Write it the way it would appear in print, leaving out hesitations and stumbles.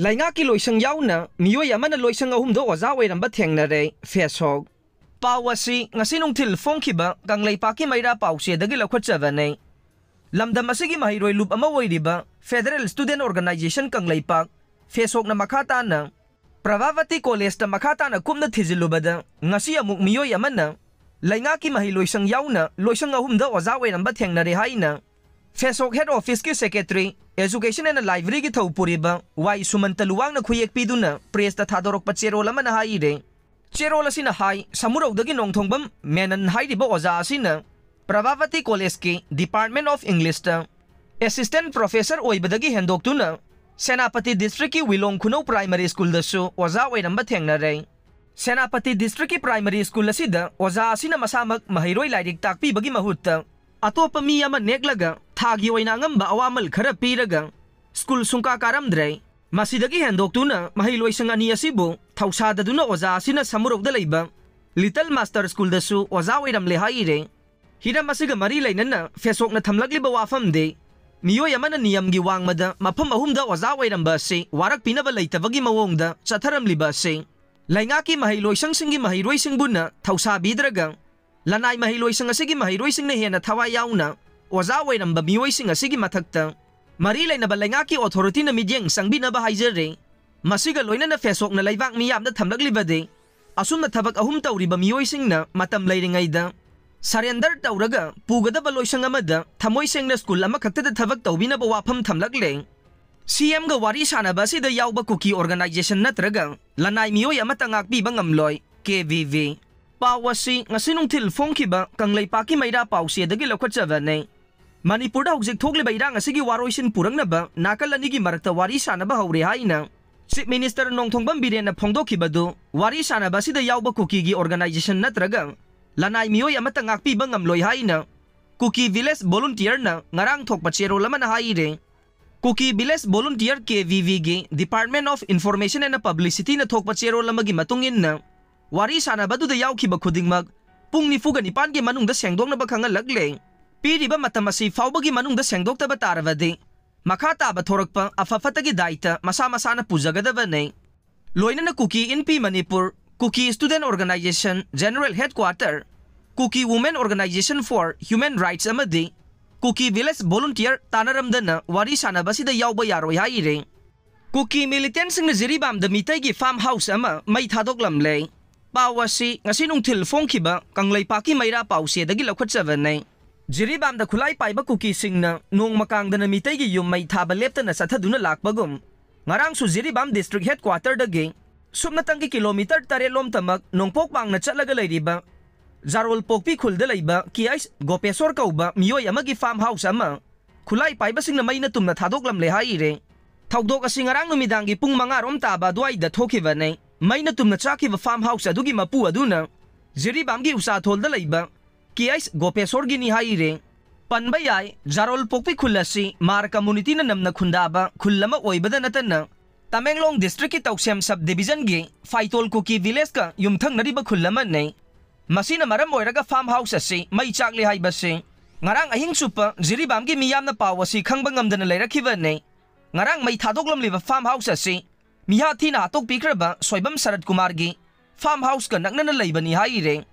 Leingakki Loishang Yaona Meeoi Amana Loishang ahumdo oza Oiramba Thengnare FESOK Pau asi ngasi nungthil phongkhiba kangleipaki maira pause dagi lakhotchabane lamdam asigi mahiroi lup ama oiriba Federal Student Organization kangleipak FESOK na makhata na Pravavati College ta makhata na kumna thijilubada ngasi amuk Meeoi Amana Leingakki mahi Loishang Yaona Loishang ahumdo oza Oiramba Thengnare haina FESOK Head Office ki Secretary Education and Library ki Thaupuriba Wai Sumantaluwang na khuyek piduna press ta thadorokpa cherol ama na haire Cherol asina hai samurogdagi nongthongbam menan hairiba oza asina Pravavati College ki Department of English ta Assistant Professor oibadagi hendoktuna Senapati District ki Wilong Khuno Primary School dasu oza Oiramba Thengnare Senapati District ki Primary School asida oza asina masamak mahiroi lairik takpibagi mahutta Atopa mi ama neglaga thagi oina ngamba awamal khara piraga school sungka karamdre masidagi hendoktuna mahi Loishang ani asibu thausadaduna oza asina samurogda leiba Little Master School dasu oza Oiramle haire hiram asiga mari leinana FESOK na thamlagliba wafamde Meeoi Amana niyamgi wangmada mafam ahumda oza Oiramba se warak pinaba leitavagi mawongda chatharamliba se Leingakki mahi Loishang singi mahi roisingbuna thausabidraga Lannai Meeoi asigi Meeoi na hena thawai yauna oza Oiramba Meeoi asigi mathakta mari leinaba Leingakki authority na midyeng sangbinaba haijare masiga loinana FESOK na leibak miyamda thamlaglibade asumna thabak ahum tawriba Meeoi na matam leiringaida surrender tawraga pugadaba Loishang amada thamoi sengna school ama khaktada thabak tawbinaba wafam thamlagle CM ga Wari Sannaba Asida Yaoba Kuki organization Nattraga Lannai Meeoi Amatta Ngakpiba Ngamloi KVV Pau asi ngasi nungthil phongkhiba kangleipaki maira pause dagi lakhotchabane Manipurda hojik thokliba irang asigi waroisin purangnaba nakal anigi marakta Wari Sannaba haure haina Chief Minister Nongthongbam Birena phongdokhibadu Wari Sannaba Asida Yaoba Kuki gi organization Nattraga Lannai Meeoi Amatta Ngakpiba Ngamloi haina Kuki Village Volunteer na ngarang thokpa cherol ama na haire Kuki Village Volunteer KVV gi Department of Information and Publicity na thokpa cherol ama gi matungin na Wari Sannaba du da yaukhiba khudingmak pung nifuga nipan gi manungda sengdoknaba khangalakle piriba matam asi faubagi manungda sengdoktaba tarabade makha taba thorakpa afafatagi daita masa masana pujagadabane loinana Kuki in Manipur Kuki Student Organization General Headquarter Kuki Women Organization for Human Rights amadi Kuki Village Volunteer tanaramdana Wari Sannaba Asida Yaoba yaroi haire Kuki Militantsingna Jiribam da Meeteigi farmhouse ama mai Thadoklamle Pau asi ngasi nungthil phongkhiba kangleipaki maira pause dagi lakhotchabane Jiribam da khulai paiba Kuki singna nong makangdana Meeteigi yum mai thaba leptana sathaduna lakpagum ngarang su Jiribam district headquarter dagi subnatangi kilometer 3 lom tamak nongpok bangna chatlaga leiriba Jarol pokpi khulda leiba kiais gopesor kauba Meeoi amagi farmhouse ama khulai paiba singna maina tumna Thadoklamle haire thawdok asi ngarang numidangi pung 5 rom taba duaida thokhibane Maina tumna chakiba farmhouse adugi mapu aduna Jiribam gi usa tholda leiba kiais gopesor gi ni haire panba yai Jarol pokpi khulasi mar community na namna khundaba khullama oibada natana Tamenglong district ki Tauksem sub division gi Faitol Kuki village ka yumthang nariba khullama nei masina maram oiraga farmhouse asi mai chakle haibase ngarang ahing supa Jiribam gi miyamna pawasi khangba ngamdana leirakhiba nei ngarang mai Thadoklamle farmhouse asi Miha thina hatok pikraba Soibam Sarat Kumar gi farmhouse ka naknana leibani haire